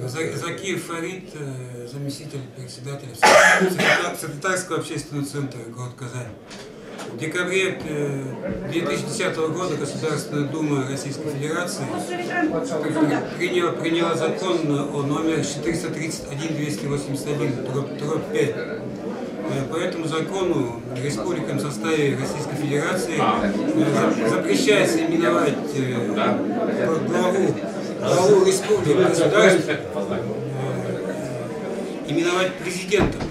Закир Фарид, заместитель председателя Секретарского общественного центра город Казань. В декабре 2010 года Государственная Дума Российской Федерации приняла закон о номер 431-281/5. По этому закону республикам в составе Российской Федерации запрещается именовать главу республики государства, именовать президентом.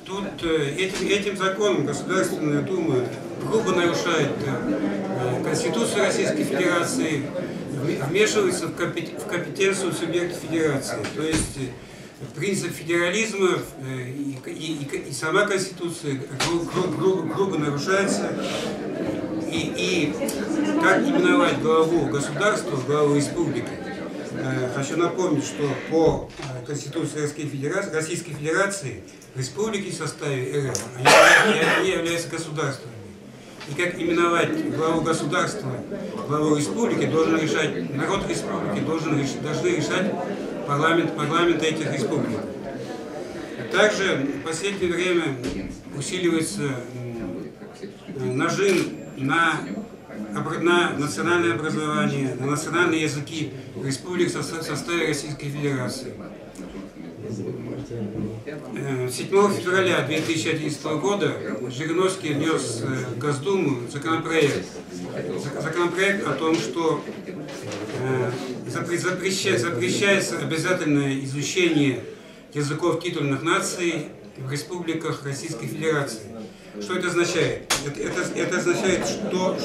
Тут этим законом Государственная Дума грубо нарушает Конституцию Российской Федерации, вмешивается в компетенцию субъекта Федерации. То есть принцип федерализма и сама Конституция грубо нарушается. И как именовать главу государства, главу республики? Хочу напомнить, что по Конституции Российской Федерации республики в составе РФ они являются государствами. И как именовать главу государства, главу республики должен решать народ республики, должны решать парламент этих республик. Также в последнее время усиливается нажим на национальное образование, на национальные языки республик в составе Российской Федерации. 7 февраля 2011 года Жириновский внес в Госдуму законопроект о том, что запрещается обязательное изучение языков титульных наций в республиках Российской Федерации. Что это означает? Это означает, что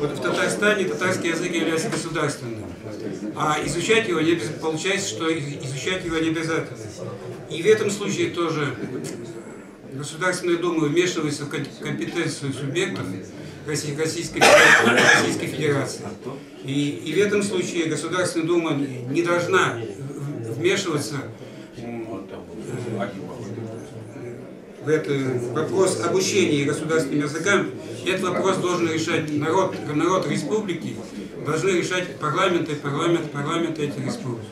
вот в Татарстане татарский язык является государственным, а изучать его не обязательно. Получается, что изучать его не обязательно. И в этом случае тоже Государственная Дума вмешивается в компетенцию субъектов Российской Федерации. И в этом случае Государственная Дума не должна вмешиваться в этот вопрос обучения государственным языкам. Этот вопрос должен решать народ республики, должны решать парламенты этих республик.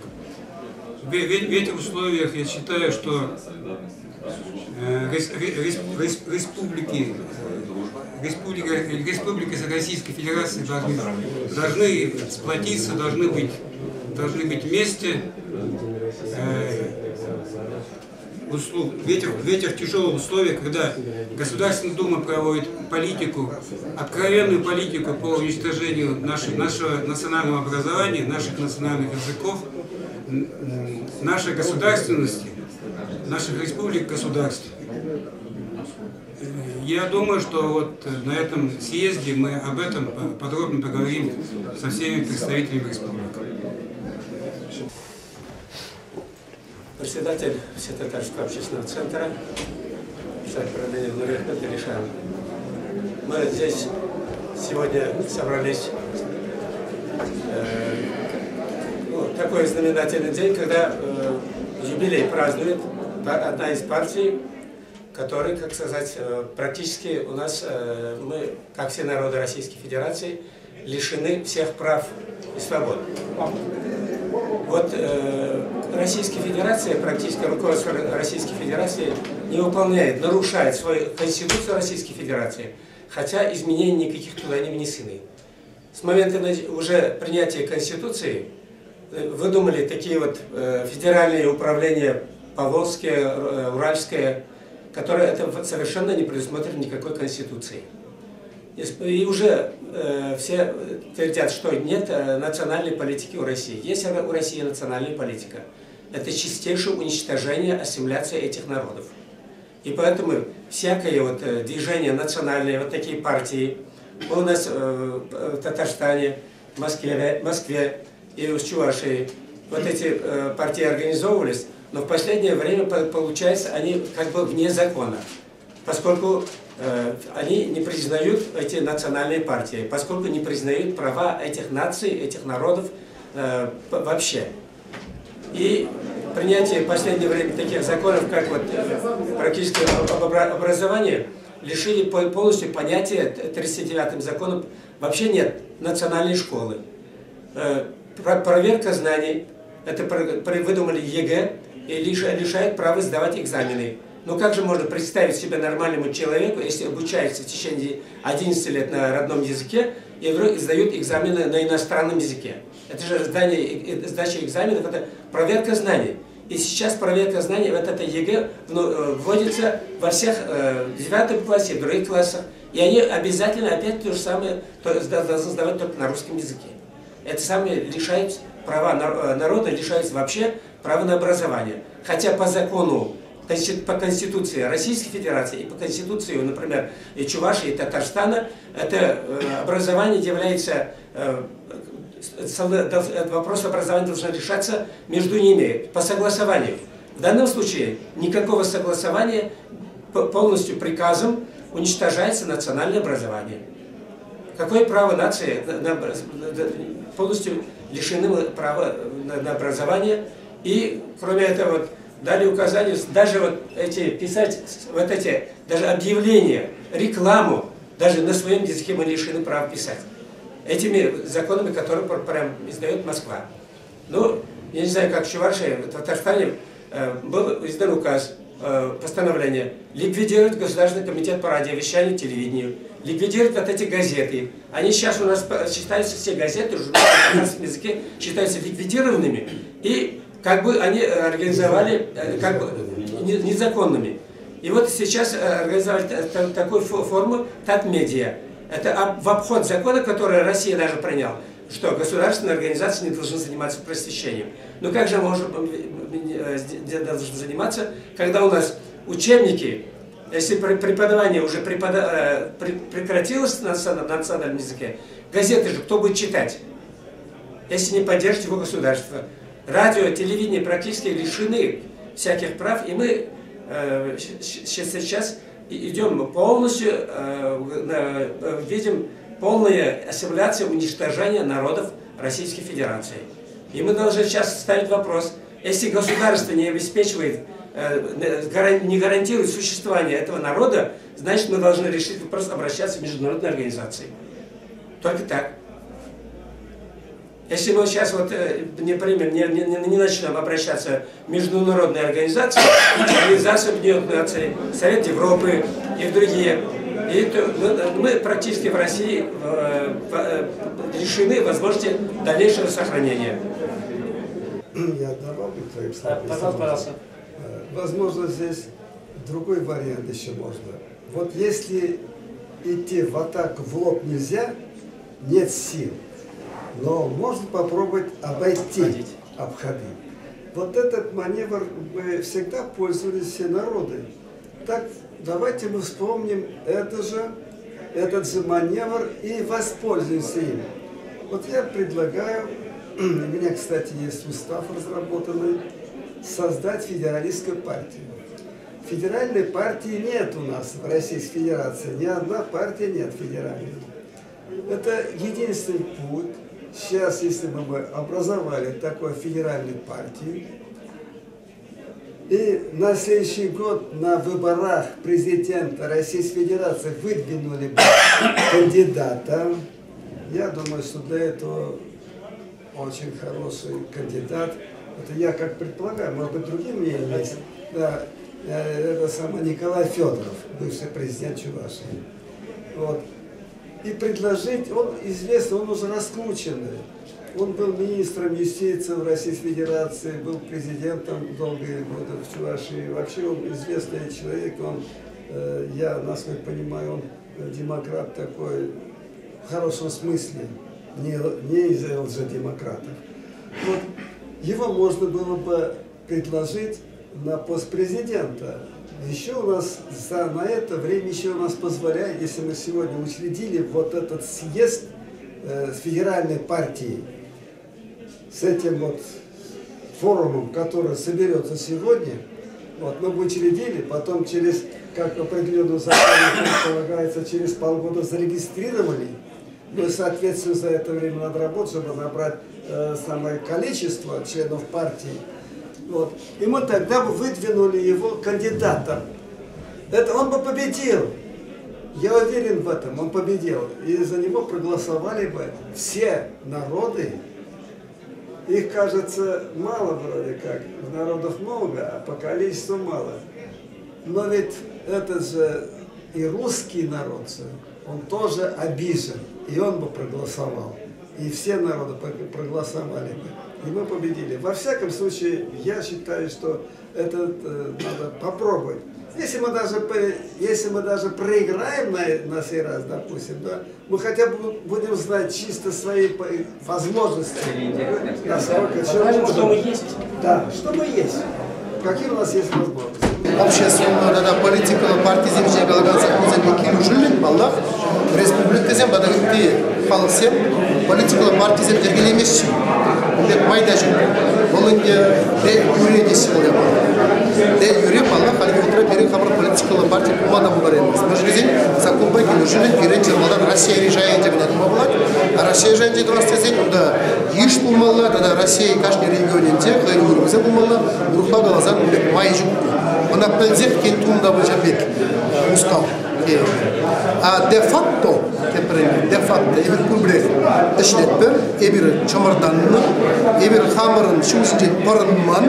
В этих условиях я считаю, что республики Российской Федерации должны сплотиться, должны быть вместе. В этих тяжелых условиях, когда Государственная Дума проводит откровенную политику по уничтожению нашего национального образования, наших национальных языков, нашей государственности, наших республик, государств. Я думаю, что вот на этом съезде мы об этом подробно поговорим со всеми представителями республик. Председатель Всетатарского общественного центра, мы здесь сегодня собрались такой знаменательный день, когда юбилей празднует одна из партий, которая, как сказать, практически у нас, мы, как все народы Российской Федерации, лишены всех прав и свобод. Вот Российская Федерация, практически руководство Российской Федерации не выполняет, нарушает свою Конституцию Российской Федерации, хотя изменений никаких туда не внесены. С момента уже принятия Конституции выдумали такие вот федеральные управления Поволжское, Уральское, которые это совершенно не предусмотрено никакой Конституцией. И уже все твердят, что нет национальной политики у России. Есть у России национальная политика. Это чистейшее уничтожение, ассимиляция этих народов. И поэтому всякое вот движение национальное, вот такие партии, у нас в Татарстане, в Москве и в Чувашии, вот эти партии организовывались, но в последнее время, получается, они как бы вне закона, поскольку они не признают эти национальные партии, поскольку не признают права этих наций, этих народов вообще. И принятие в последнее время таких законов, как вот практическое образование, лишили полностью понятия 39-м законом. Вообще нет национальной школы. Проверка знаний это выдумали ЕГЭ и лишают права сдавать экзамены. Но как же можно представить себе нормальному человеку, если обучается в течение 11 лет на родном языке и вдруг сдают экзамены на иностранном языке? Это же сдача экзаменов, это проверка знаний. И сейчас проверка знаний, вот это ЕГЭ вводится во всех 9 классе, в других классах. И они обязательно опять то же самое должны сдавать только на русском языке. Это самое лишает права народа, лишается вообще права на образование. Хотя по закону, по Конституции Российской Федерации и по Конституции, например, и Чувашии, и Татарстана, это образование является, вопрос образования должен решаться между ними по согласованию. В данном случае никакого согласования, полностью приказом уничтожается национальное образование. Какое право нации полностью лишены права на образование? И кроме этого, вот, дали указания, даже вот эти писать, вот эти, даже объявления, рекламу, даже на своем языке мы лишены права писать. Этими законами, которые прям издает Москва. Ну, я не знаю, как в Чувашии, в Татарстане был издан указ, постановление, ликвидировать Государственный комитет по радиовещанию и телевидению, ликвидировать вот эти газеты. Они сейчас у нас считаются, все газеты, журналы на татарском языке считаются ликвидированными, и как бы они организовали, как бы незаконными. И вот сейчас организовали такую форму Татмедиа. Это в обход закона, который Россия даже приняла, что государственные организации не должны заниматься просвещением. Но как же мы можем должны заниматься, когда у нас учебники, если преподавание уже прекратилось на национальном языке, газеты же кто будет читать, если не поддержит его государство? Радио, телевидение практически лишены всяких прав, и мы сейчас идем полностью, видим полная ассимиляция, уничтожение народов Российской Федерации. И мы должны сейчас ставить вопрос, если государство не обеспечивает, не гарантирует существование этого народа, значит мы должны решить вопрос, обращаться в международные организации. Только так. Если мы сейчас вот не примем, не начнем обращаться в международные организации, Организацию Объединенных Наций, Совет Европы и в другие, и мы практически в России лишены возможности дальнейшего сохранения. Я добавлю к твоим словам. Пожалуйста. Возможно, здесь другой вариант еще можно. Вот если идти в атаку в лоб нельзя, нет сил, но можно попробовать обойти, обходить. Вот этот маневр мы всегда пользовались все народы. Так давайте мы вспомним этот же маневр и воспользуемся им. Вот я предлагаю, у меня, кстати, есть устав разработанный, создать федералистскую партию. Федеральной партии нет у нас в Российской Федерации, ни одна партия нет федеральной. Это единственный путь. Сейчас, если бы мы образовали такую федеральную партию, и на следующий год на выборах президента Российской Федерации выдвинули бы кандидата, я думаю, что для этого очень хороший кандидат. Это я как предполагаю, может быть, другие мнения есть. Да, это самый Николай Федоров, бывший президент Чувашии. Вот. И предложить, он известный, он уже раскрученный. Он был министром юстиции в Российской Федерации, был президентом долгие годы в Чувашии. Вообще он известный человек, он, я, насколько понимаю, он демократ такой, в хорошем смысле, не из лжедемократов. Вот. Его можно было бы предложить на пост президента. Еще у нас на это время еще у нас позволяет, если мы сегодня учредили вот этот съезд федеральной партии с этим вот форумом, который соберется сегодня, вот, мы бы учредили, потом через, как определенную закону полагается, через полгода зарегистрировали, ну и соответственно за это время надо работать, чтобы набрать самое количество членов партии. Вот. И мы тогда бы выдвинули его кандидатом. Это он бы победил. Я уверен в этом, он победил. И за него проголосовали бы все народы их, кажется, мало вроде как, народов много, а по количеству мало. Но ведь это же и русский народ, он тоже обижен, и он бы проголосовал. И все народы проголосовали бы. И мы победили. Во всяком случае, я считаю, что это надо попробовать. Если мы даже проиграем на сей раз, допустим, да, мы хотя бы будем знать чисто свои возможности. Насколько, что мы есть. Да, что мы есть. Какие у нас есть возможности. Общественная политика партии земли галактики келушилин баллах республика зем бадагты халсем политика партии земли гелемеш деп майдажи болынде де юридис болга де юри баллах халги утра бери хабар политика партии кумада бугаремес межгезин закумба келушилин биренче балдар Россия решает деп надумалат а Россия жанде двастезин да иш булмалла да Россия каждый регионенде хайрурбезе булмалла рухла галазан майжу она пользует кентунда божабек устал. А де-факто, ебір күлбірек ішілетпір, ебір чомырданны, ебір хамырын шумсынжет парынман,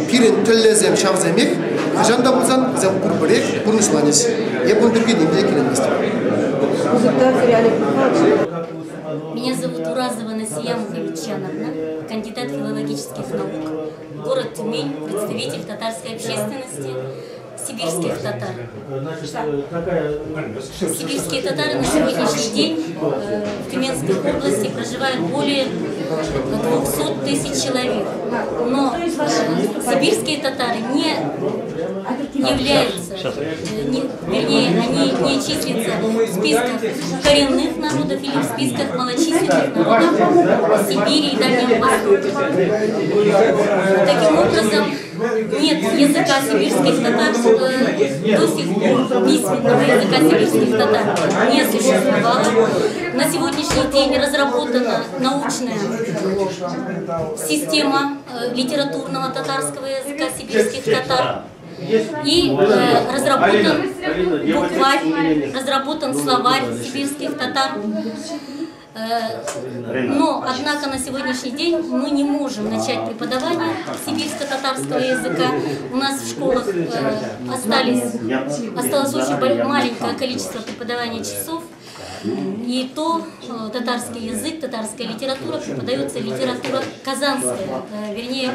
пирен түллезем шавземек, жанда бұзан зем күлбірек бұрнышланес. Ебін дүрген емде келеместі. Меня зовут Уразова Насия Мухамеджановна, кандидат филологических наук, город Тюмень, представитель татарской общественности, сибирских татар. Сибирские татары на сегодняшний день в Тюменской области проживают более 200 тысяч человек. Но сибирские татары не являются, вернее, они не числятся в списках коренных народов или в списках малочисленных народов Сибири и Дальнего Востока. Таким образом, нет языка сибирских татар, до сих пор письменного языка сибирских татар не существовало. На сегодняшний день разработана научная система литературного татарского языка сибирских татар. И разработан букварь, разработан словарь сибирских татар. Но, однако, на сегодняшний день мы не можем начать преподавание сибирско-татарского языка. У нас в школах осталось очень маленькое количество преподавания часов. И то татарский язык, татарская литература преподается литература казанская, вернее,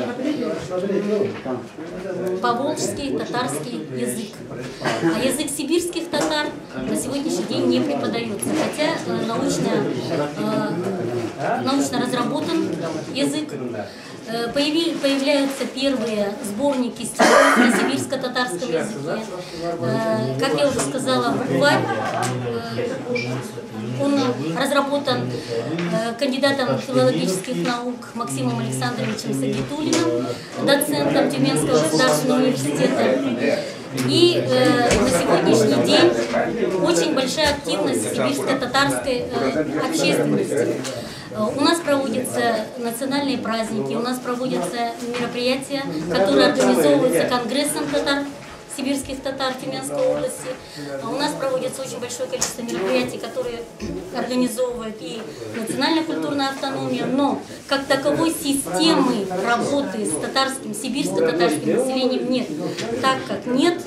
поволжский татарский язык. А язык сибирских татар на сегодняшний день не преподается, хотя научно разработан язык. Появляются первые сборники стихов на сибирско-татарском языке. Как я уже сказала, букварь, он разработан кандидатом филологических наук Максимом Александровичем Сагитуллиным, доцентом Тюменского государственного университета. И на сегодняшний день очень большая активность сибирско-татарской общественности. У нас проводятся национальные праздники, у нас проводятся мероприятия, которые организовываются Конгрессом татар, сибирских татар в Тюменской области. У нас проводится очень большое количество мероприятий, которые организовывает и национальная культурная автономия, но как таковой системы работы с татарским, сибирско-татарским населением нет, так как нет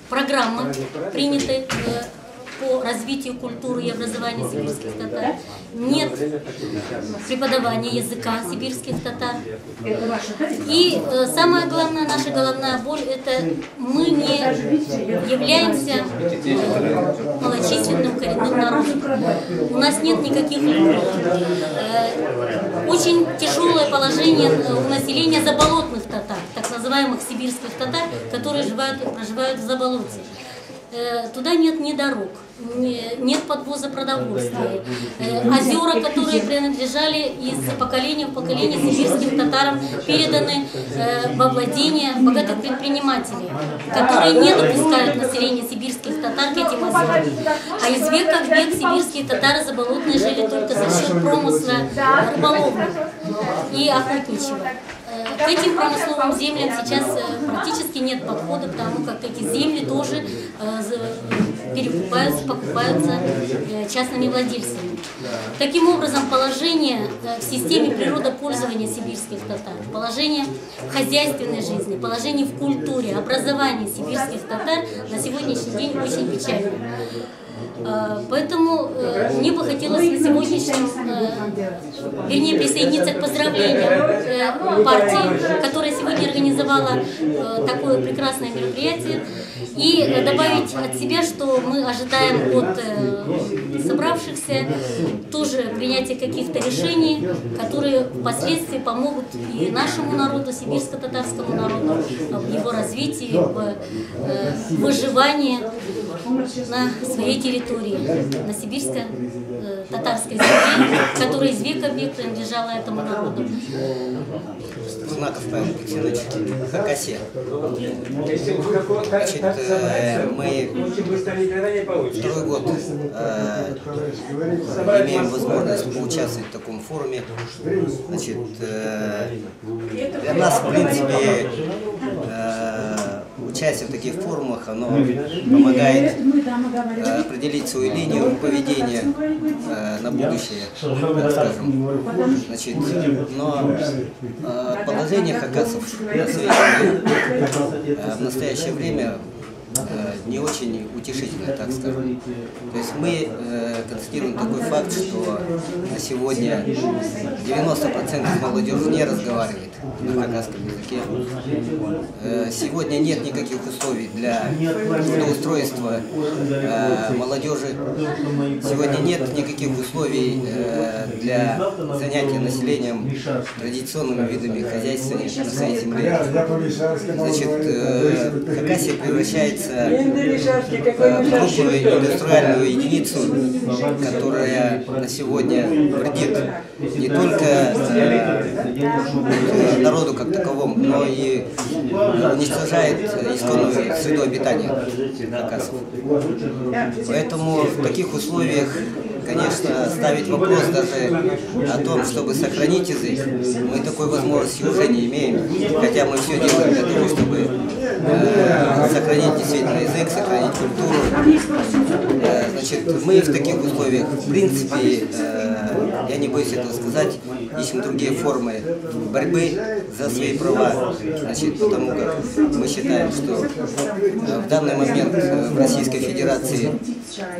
программы, принятой по развитию культуры и образования сибирских татар, нет преподавания языка сибирских татар. И самая главная, наша головная боль, это мы не являемся малочисленным коренным народом. У нас нет никаких льгот. Очень тяжелое положение у населения заболотных татар, так называемых сибирских татар, которые проживают в заболоте. Туда нет ни дорог, нет подвоза продовольствия. Озера, которые принадлежали из поколения в поколение сибирским татарам, переданы во владение богатых предпринимателей, которые не допускают население сибирских татар к этим озерам. А из века в век сибирские татары заболотные жили только за счет промысла рыболовного и охотничьего. К этим промысловым землям сейчас практически нет подхода, потому как эти земли тоже перекупаются, покупаются частными владельцами. Таким образом, положение в системе природопользования сибирских татар, положение в хозяйственной жизни, положение в культуре, образовании сибирских татар на сегодняшний день очень печально. Поэтому мне бы хотелось на сегодняшнем, вернее, присоединиться к поздравлениям партии, которая сегодня организовала такое прекрасное мероприятие, и добавить от себя, что мы ожидаем от собравшихся тоже принятия каких-то решений, которые впоследствии помогут и нашему народу, сибирско-татарскому народу, в его развитии, в выживании на своей территории, на сибирско-татарской земле, которая из века в век принадлежала этому народу. Знаков Павел Алексеевич, Хакасия. Значит, мы второй год имеем возможность поучаствовать в таком форуме. Значит, для нас, в принципе, участие в таких форумах, оно помогает определить свою линию поведения на будущее, так скажем. Значит, но положение хакасов в настоящее время не очень утешительное, так скажем. То есть мы констатируем такой факт, что на сегодня 90% молодежи не разговаривает на хакасском языке. Сегодня нет никаких условий для трудоустройства молодежи. Сегодня нет никаких условий для занятия населением традиционными видами хозяйства на своей земле. Значит, Хакасия превращается в крупную индустриальную единицу, которая на сегодня вредит не только народу как таковому, но и уничтожает исконную среду обитания хакасов. Поэтому в таких условиях, конечно, ставить вопрос даже о том, чтобы сохранить язык, мы такой возможности уже не имеем, хотя мы все делаем для того, чтобы сохранить действительно язык, сохранить культуру. Значит, мы в таких условиях, в принципе, я не боюсь этого сказать, ищем другие формы борьбы за свои права. Значит, потому как мы считаем, что в данный момент в Российской Федерации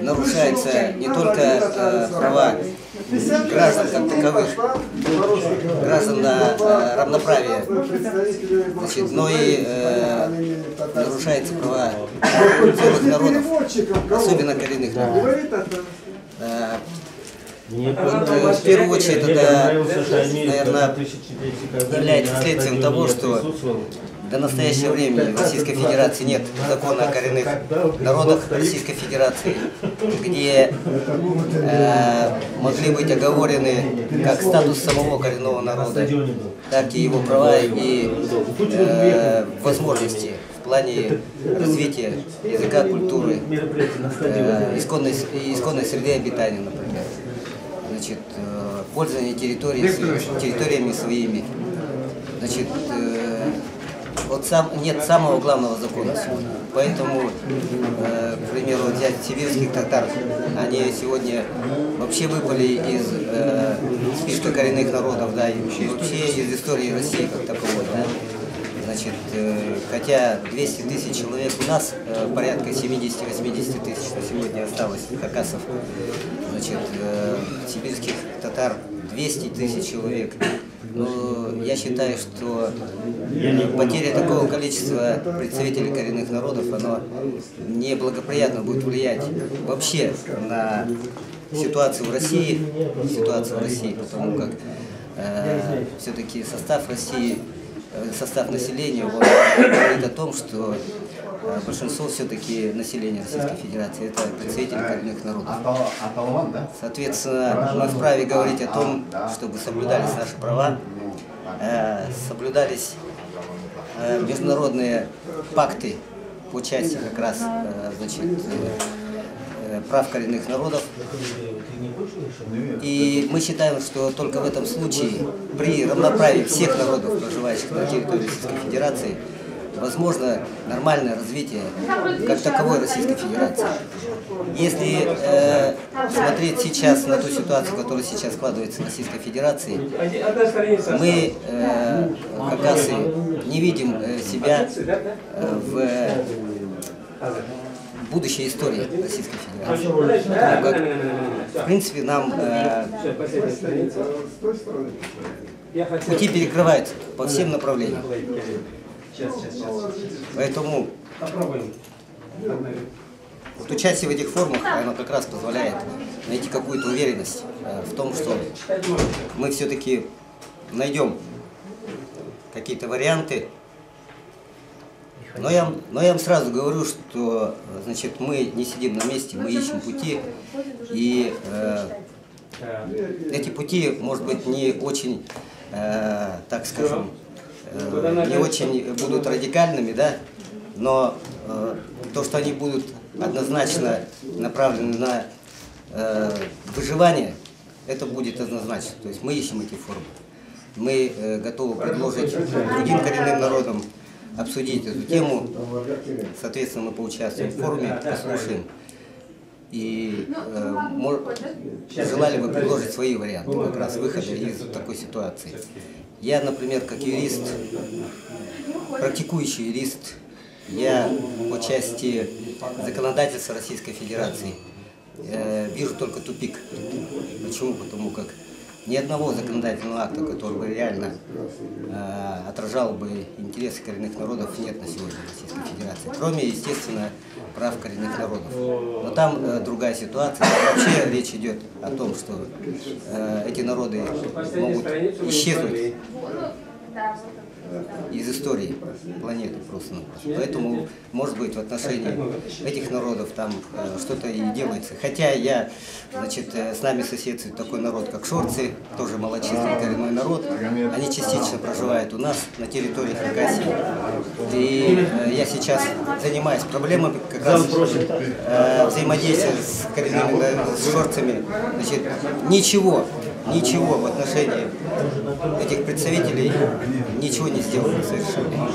нарушаются не только права граждан как таковых, граждан на равноправие, значит, но и нарушаются права целых народов, особенно коренных народов. Вот, в первую очередь это, наверное, является следствием того, что до настоящего времени в Российской Федерации нет закона о коренных народах Российской Федерации, где могли быть оговорены как статус самого коренного народа, так и его права и возможности в плане развития языка, культуры, исконной среды обитания, например. Значит, пользование территориями своими. Значит, вот нет самого главного закона сегодня. Поэтому, к примеру, взять сибирских татар, они сегодня вообще выпали из списка коренных народов, да, и вообще из истории России как таковой. Да. Значит, хотя 200 тысяч человек у нас, порядка 70-80 тысяч на сегодня осталось хакасов, значит, сибирских татар 200 тысяч человек. Но я считаю, что потеря такого количества представителей коренных народов, оно неблагоприятно будет влиять вообще на ситуацию в России, потому как все-таки состав России, состав населения говорит о том, что большинство все-таки населения Российской Федерации это представители коренных народов. Соответственно, мы вправе говорить о том, чтобы соблюдались наши права, соблюдались международные пакты по части как раз, значит, прав коренных народов. И мы считаем, что только в этом случае, при равноправии всех народов, проживающих на территории Российской Федерации, возможно нормальное развитие как таковой Российской Федерации. Если смотреть сейчас на ту ситуацию, которая сейчас складывается в Российской Федерации, мы, хакасы, не видим себя в будущей истории Российской Федерации. Потому как, в принципе, нам пути перекрывают по всем направлениям. Поэтому вот участие в этих форумах, оно как раз позволяет найти какую-то уверенность в том, что мы все-таки найдем какие-то варианты. Но я вам сразу говорю, что значит, мы не сидим на месте, мы ищем пути. И эти пути, может быть, не очень, так скажем, не очень будут радикальными, да, но то, что они будут однозначно направлены на выживание, это будет однозначно. То есть мы ищем эти формы. Мы готовы предложить другим коренным народам обсудить эту тему. Соответственно, мы поучаствуем в форуме, послушаем. И желали бы предложить свои варианты как раз выхода из такой ситуации. Я, например, как юрист, практикующий юрист, я по части законодательства Российской Федерации вижу только тупик. Почему? Потому как ни одного законодательного акта, который бы реально отражал бы интересы коренных народов, нет на сегодня в Российской Федерации. Кроме, естественно, прав коренных народов. Но там другая ситуация. Вообще речь идет о том, что эти народы могут исчезнуть из истории планеты просто. Поэтому, может быть, в отношении этих народов там что-то и делается. Хотя я, значит, с нами соседствует такой народ, как шорцы, тоже малочисленный коренной народ. Они частично проживают у нас на территории Хакасии. И я сейчас занимаюсь проблемами как раз взаимодействия с коренными с шорцами. Значит, ничего в отношении этих представителей ничего не сделано совершенно.